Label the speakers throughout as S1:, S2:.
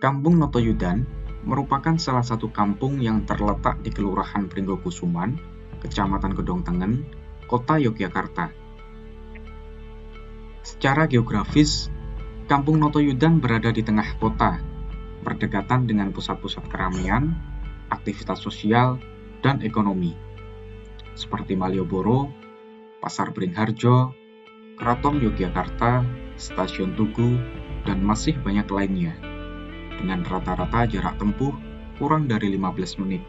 S1: Kampung Notoyudan merupakan salah satu kampung yang terletak di Kelurahan Pringgokusuman, Kecamatan Kedongtengen, Kota Yogyakarta. Secara geografis, Kampung Notoyudan berada di tengah kota, berdekatan dengan pusat-pusat keramaian, aktivitas sosial, dan ekonomi, seperti Malioboro, Pasar Beringharjo, Keraton Yogyakarta, Stasiun Tugu, dan masih banyak lainnya, dengan rata-rata jarak tempuh kurang dari 15 menit.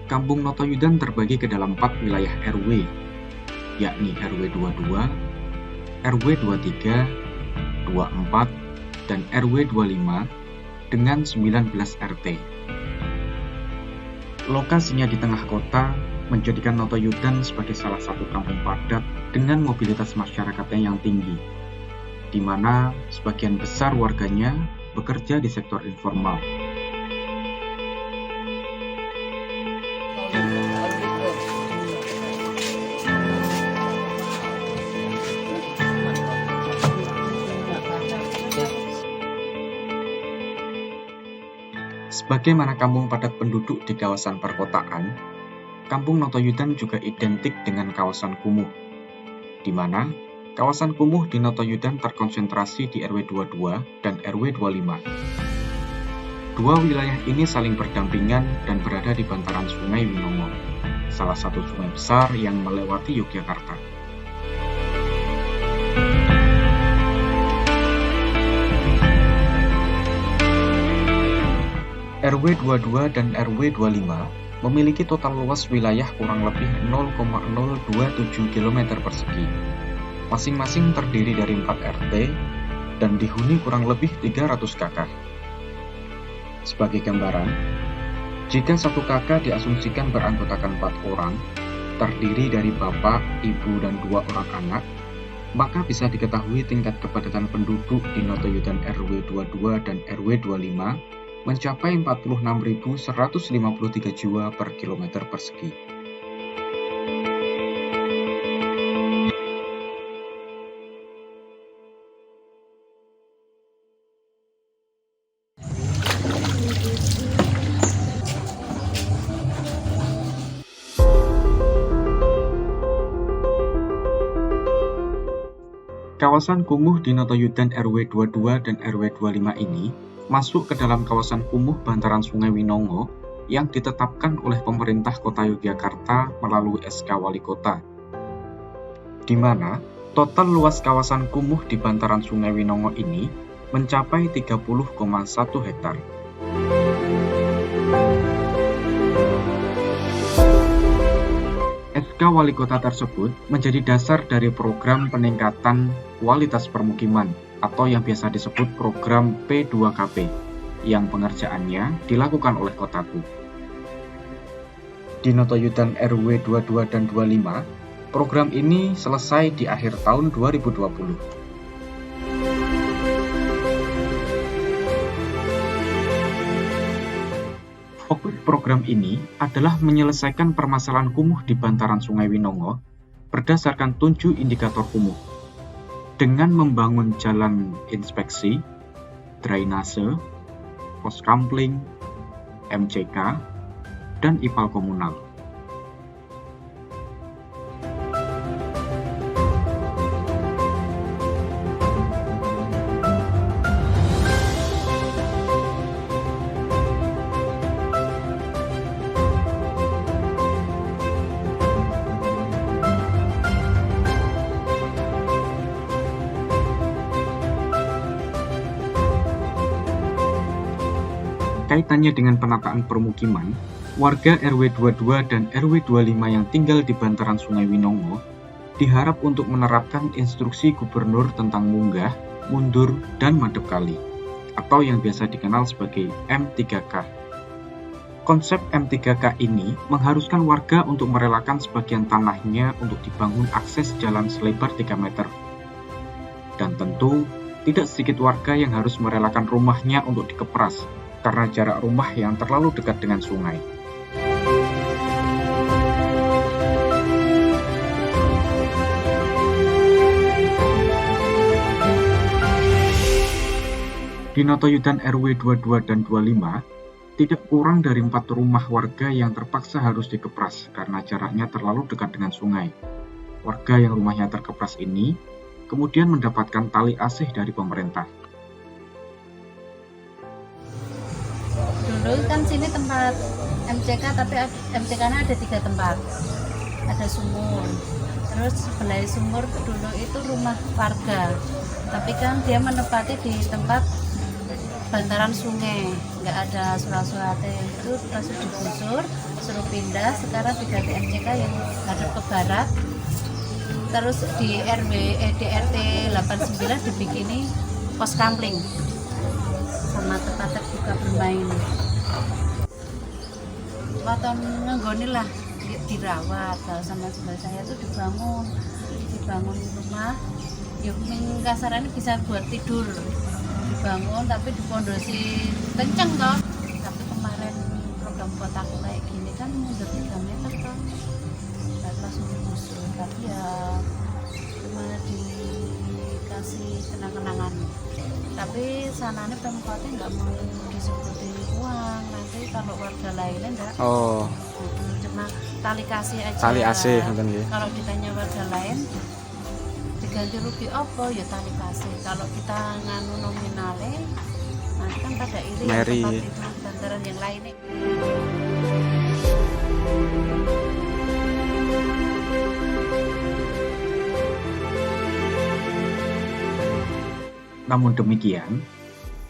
S1: Kampung Notoyudan terbagi ke dalam 4 wilayah RW, yakni RW 22, RW 23, 24, dan RW 25 dengan 19 RT. Lokasinya di tengah kota menjadikan Notoyudan sebagai salah satu kampung padat dengan mobilitas masyarakatnya yang tinggi, di mana sebagian besar warganya bekerja di sektor informal. Sebagaimana kampung padat penduduk di kawasan perkotaan, Kampung Notoyudan juga identik dengan kawasan kumuh, di mana kawasan kumuh di Notoyudan terkonsentrasi di RW 22 dan RW 25. Dua wilayah ini saling berdampingan dan berada di bantaran Sungai Winongo, salah satu sungai besar yang melewati Yogyakarta. RW 22 dan RW 25 memiliki total luas wilayah kurang lebih 0,027 km persegi. Masing-masing terdiri dari 4 RT dan dihuni kurang lebih 300 kakak. Sebagai gambaran, jika satu kakak diasumsikan beranggotakan 4 orang, terdiri dari bapak, ibu, dan 2 orang anak, maka bisa diketahui tingkat kepadatan penduduk di Notoyudan RW 22 dan RW 25 mencapai 46.153 jiwa per kilometer persegi. Kawasan kumuh di Notoyudan RW 22 dan RW 25 ini masuk ke dalam kawasan kumuh bantaran Sungai Winongo yang ditetapkan oleh pemerintah Kota Yogyakarta melalui SK Wali Kota, di mana total luas kawasan kumuh di bantaran Sungai Winongo ini mencapai 30,1 hektar. SK Wali Kota tersebut menjadi dasar dari program peningkatan kualitas permukiman atau yang biasa disebut program P2KP, yang pengerjaannya dilakukan oleh Kotaku. Di Notoyudan RW 22 dan 25, program ini selesai di akhir tahun 2020. Fokus program ini adalah menyelesaikan permasalahan kumuh di bantaran Sungai Winongo berdasarkan 7 indikator kumuh, dengan membangun jalan inspeksi, drainase, pos kampling, MCK, dan IPAL komunal. Kaitannya dengan penataan permukiman, warga RW 22 dan RW 25 yang tinggal di bantaran Sungai Winongo diharap untuk menerapkan instruksi gubernur tentang munggah, mundur, dan madep kali, atau yang biasa dikenal sebagai M3K. Konsep M3K ini mengharuskan warga untuk merelakan sebagian tanahnya untuk dibangun akses jalan selebar 3 meter. Dan tentu, tidak sedikit warga yang harus merelakan rumahnya untuk dikepras karena jarak rumah yang terlalu dekat dengan sungai. Di Notoyudan RW 22 dan 25, tidak kurang dari 4 rumah warga yang terpaksa harus dikepras karena jaraknya terlalu dekat dengan sungai. Warga yang rumahnya terkepras ini kemudian mendapatkan tali asih dari pemerintah.
S2: Dulu kan sini tempat MCK, tapi MCK-nya ada 3 tempat. Ada sumur. Terus sebelah sumur dulu itu rumah warga. Tapi kan dia menempati di tempat bantaran sungai, nggak ada surat-suratnya. Itu langsung digusur, suruh pindah. Sekarang diganti MCK yang hadap ke barat. Terus di RT 89 dibikini pos kampling sama tempat terbuka bermain. Waton ngenggoni lah dirawat. Kalau sama sebelah saya tuh dibangun rumah yuk kasarannya bisa buat tidur, dibangun tapi dipondosi kenceng toh. Tapi kemarin program kotaku kayak gini kan mundur 3 meter toh, langsung digusur. Tapi ya cuma dikasih kenang-kenangan. Tapi sananya pemkotnya nggak mau disebutin uang, nanti kalau warga lainnya enggak. Cuma tali kasih aja.
S3: Tali asih mungkin ya.
S2: Kalau ditanya warga lain diganti rugi apa ya tali kasih. Kalau kita nganu nominale, nanti kan pada iri
S3: Mary.
S2: Tempat itu bantaran yang lainnya.
S1: Namun demikian,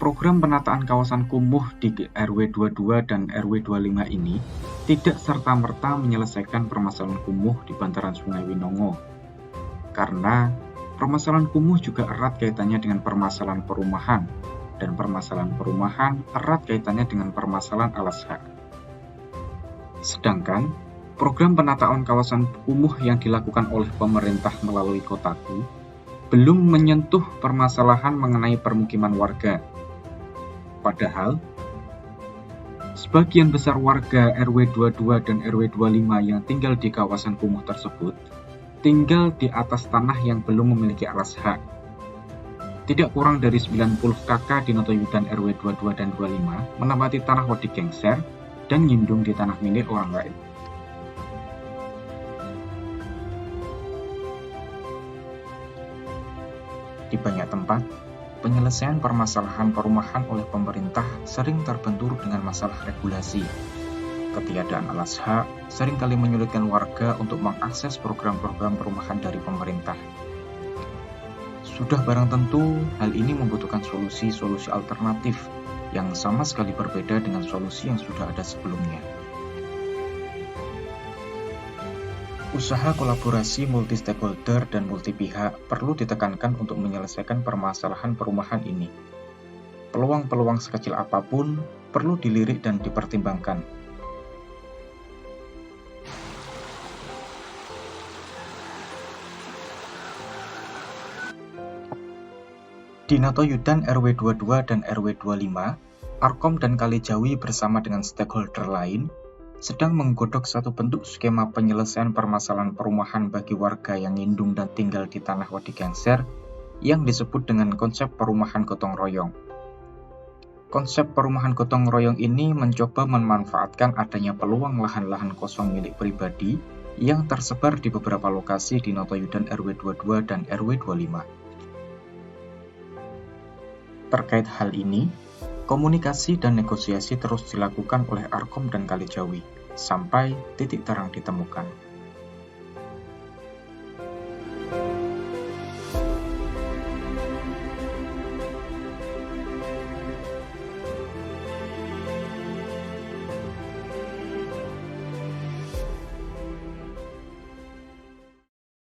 S1: program penataan kawasan kumuh di RW 22 dan RW 25 ini tidak serta-merta menyelesaikan permasalahan kumuh di bantaran Sungai Winongo. Karena permasalahan kumuh juga erat kaitannya dengan permasalahan perumahan, dan permasalahan perumahan erat kaitannya dengan permasalahan alas hak. Sedangkan program penataan kawasan kumuh yang dilakukan oleh pemerintah melalui Kotaku belum menyentuh permasalahan mengenai permukiman warga. Padahal, sebagian besar warga RW 22 dan RW 25 yang tinggal di kawasan kumuh tersebut tinggal di atas tanah yang belum memiliki alas hak. Tidak kurang dari 90 kakak di Notoyudan RW 22 dan 25 menempati tanah Wadi Gengser dan nyindung di tanah milik orang lain. Di banyak tempat, penyelesaian permasalahan perumahan oleh pemerintah sering terbentur dengan masalah regulasi. Ketiadaan alas hak seringkali menyulitkan warga untuk mengakses program-program perumahan dari pemerintah. Sudah barang tentu, hal ini membutuhkan solusi-solusi alternatif yang sama sekali berbeda dengan solusi yang sudah ada sebelumnya. Usaha kolaborasi multi-stakeholder dan multi-pihak perlu ditekankan untuk menyelesaikan permasalahan perumahan ini. Peluang-peluang sekecil apapun perlu dilirik dan dipertimbangkan. Di Notoyudan RW 22 dan RW 25, Arkom dan Kalijawi bersama dengan stakeholder lain sedang menggodok satu bentuk skema penyelesaian permasalahan perumahan bagi warga yang ngindung dan tinggal di tanah Wadi Gengser yang disebut dengan konsep perumahan gotong royong. Konsep perumahan gotong royong ini mencoba memanfaatkan adanya peluang lahan-lahan kosong milik pribadi yang tersebar di beberapa lokasi di Notoyudan RW 22 dan RW 25. Terkait hal ini, komunikasi dan negosiasi terus dilakukan oleh Arkom dan Kalijawi, sampai titik terang ditemukan.